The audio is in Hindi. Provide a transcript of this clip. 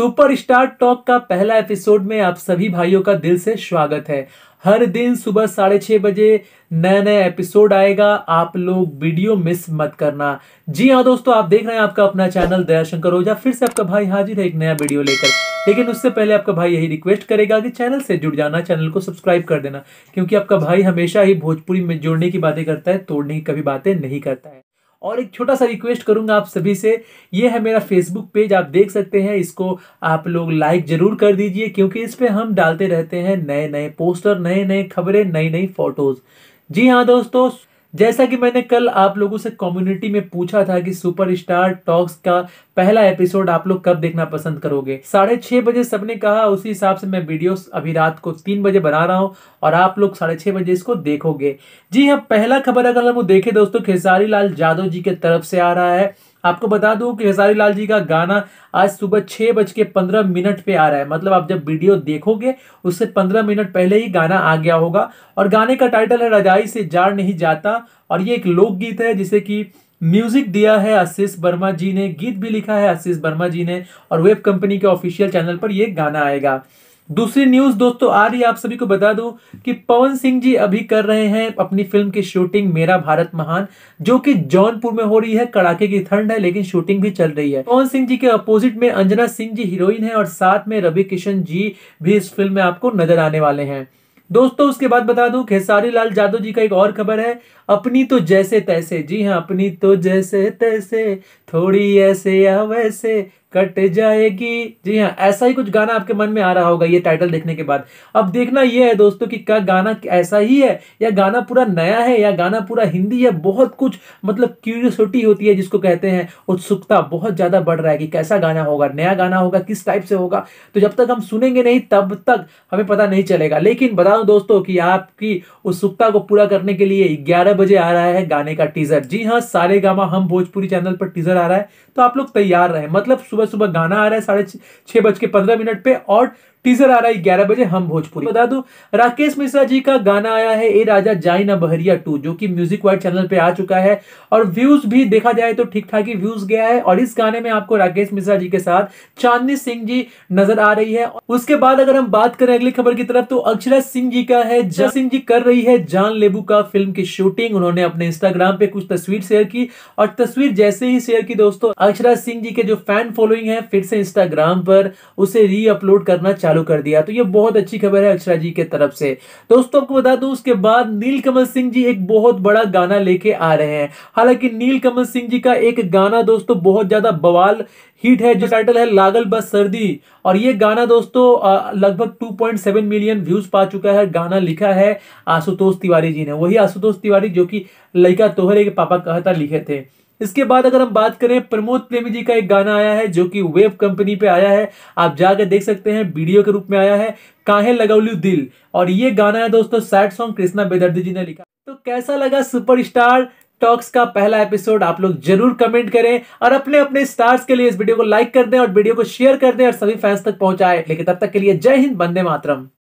सुपरस्टार टॉक का पहला एपिसोड में आप सभी भाइयों का दिल से स्वागत है। हर दिन सुबह 6:30 बजे नया नया एपिसोड आएगा। आप लोग वीडियो मिस मत करना। जी हाँ दोस्तों, आप देख रहे हैं आपका अपना चैनल दयाशंकर ओझा। फिर से आपका भाई हाजिर है एक नया वीडियो लेकर। लेकिन उससे पहले आपका भाई यही रिक्वेस्ट करेगा कि चैनल से जुड़ जाना, चैनल को सब्सक्राइब कर देना, क्योंकि आपका भाई हमेशा ही भोजपुरी में जोड़ने की बातें करता है, तोड़ने की कभी बातें नहीं करता है। और एक छोटा सा रिक्वेस्ट करूंगा आप सभी से, ये है मेरा फेसबुक पेज, आप देख सकते हैं, इसको आप लोग लाइक जरूर कर दीजिए, क्योंकि इस पे हम डालते रहते हैं नए नए पोस्टर, नए नए खबरें, नई नई फोटोज। जी हाँ दोस्तों, जैसा कि मैंने कल आप लोगों से कम्युनिटी में पूछा था कि सुपरस्टार टॉक्स का पहला एपिसोड आप लोग कब देखना पसंद करोगे। 6:30 बजे सबने कहा, उसी हिसाब से मैं वीडियोस अभी रात को 3 बजे बना रहा हूं और आप लोग 6:30 बजे इसको देखोगे। जी हाँ, पहला खबर अगर हम देखें दोस्तों, खेसारी लाल यादव जी के तरफ से आ रहा है। आपको बता दूं कि खेसारी लाल जी का गाना आज सुबह 6:15 पे आ रहा है। मतलब आप जब वीडियो देखोगे उससे 15 मिनट पहले ही गाना आ गया होगा। और गाने का टाइटल है रजाई से जाड़ नहीं जाता, और ये एक लोकगीत है जिसे कि म्यूजिक दिया है आशीष वर्मा जी ने, गीत भी लिखा है आशीष वर्मा जी ने, और वेब कंपनी के ऑफिशियल चैनल पर ये गाना आएगा। दूसरी न्यूज दोस्तों आ रही है, आप सभी को बता दूं कि पवन सिंह जी अभी कर रहे हैं अपनी फिल्म की शूटिंग मेरा भारत महान, जो कि जौनपुर में हो रही है। कड़ाके की ठंड है लेकिन शूटिंग भी चल रही है। पवन सिंह जी के अपोजिट में अंजना सिंह जी हीरोइन है, और साथ में रवि किशन जी भी इस फिल्म में आपको नजर आने वाले हैं दोस्तों। उसके बाद बता दूं, खेसारी लाल यादव जी का एक और खबर है, अपनी तो जैसे तैसे। जी हाँ, अपनी तो जैसे तैसे, थोड़ी ऐसे या वैसे कट जाएगी। जी हाँ, ऐसा ही कुछ गाना आपके मन में आ रहा होगा ये टाइटल देखने के बाद। अब देखना ये है दोस्तों कि क्या गाना ऐसा ही है, या गाना पूरा नया है, या गाना पूरा हिंदी है। बहुत कुछ मतलब क्यूरियोसिटी होती है जिसको कहते हैं, उत्सुकता बहुत ज्यादा बढ़ रहा है कि कैसा गाना होगा, नया गाना होगा, किस टाइप से होगा। तो जब तक हम सुनेंगे नहीं तब तक हमें पता नहीं चलेगा। लेकिन बता दूं दोस्तों कि आपकी उत्सुकता को पूरा करने के लिए 11 बजे आ रहा है गाने का टीजर। जी हाँ, सारेगामा हम भोजपुरी चैनल पर टीजर आ रहा है, तो आप लोग तैयार रहे। मतलब सुबह सुबह गाना आ रहा है 6:15 पे, और टीजर आ रहा है 11 बजे हम भोजपुरी। बता दूं, राकेश मिश्रा जी का गाना आया है ए राजा जाई ना बहरिया 2, जो कि म्यूजिक वाइड चैनल पे आ चुका है, और व्यूज भी देखा जाए तो ठीक ठाक ही व्यूज गया है। और इस गाने में आपको राकेश मिश्रा जी के साथ चांदनी सिंह जी नजर आ रही है। उसके बाद अगर हम बात करें अगली खबर की तरफ, तो अक्षरा सिंह जी का है, सिंह जी कर रही है जान लेबू का फिल्म की शूटिंग। उन्होंने अपने इंस्टाग्राम पे कुछ तस्वीर शेयर की, और तस्वीर जैसे ही शेयर की दोस्तों, अक्षरा सिंह जी के जो फैन फॉलोइंग है फिर से इंस्टाग्राम पर उसे री अपलोड करना चालू कर दिया। तो ये बहुत अच्छी खबर है अक्षरा जी के तरफ से। दोस्तों आपको बता दूं, उसके बाद नीलकमल सिंह जी एक बहुत बड़ा गाना लेके आ रहे हैं। हालांकि नीलकमल सिंह जी का एक गाना दोस्तों बहुत ज्यादा बवाल हिट है, जो टाइटल है लागल बस सर्दी। और ये गाना दोस्तों लगभग 2.7 मिलियन व्यूज पा चुका है। गाना लिखा है आशुतोष तिवारी जी ने, वही आशुतोष तिवारी जो कि लइका तोहरे के पापा कहता लिखे थे। इसके बाद अगर हम बात करें, प्रमोद प्रेमी जी का एक गाना आया है जो कि वेब कंपनी पे आया है। आप जाकर देख सकते हैं, वीडियो के रूप में आया है, काहे लगौलू दिल। और ये गाना है दोस्तों सैड सॉन्ग, कृष्णा बेदर्दी जी ने लिखा। तो कैसा लगा सुपरस्टार टॉक्स का पहला एपिसोड, आप लोग जरूर कमेंट करें, और अपने अपने स्टार्स के लिए इस वीडियो को लाइक कर दें और वीडियो को शेयर कर दें और सभी फैंस तक पहुंचाएं। लेकिन तब तक के लिए जय हिंद, वंदे मातरम।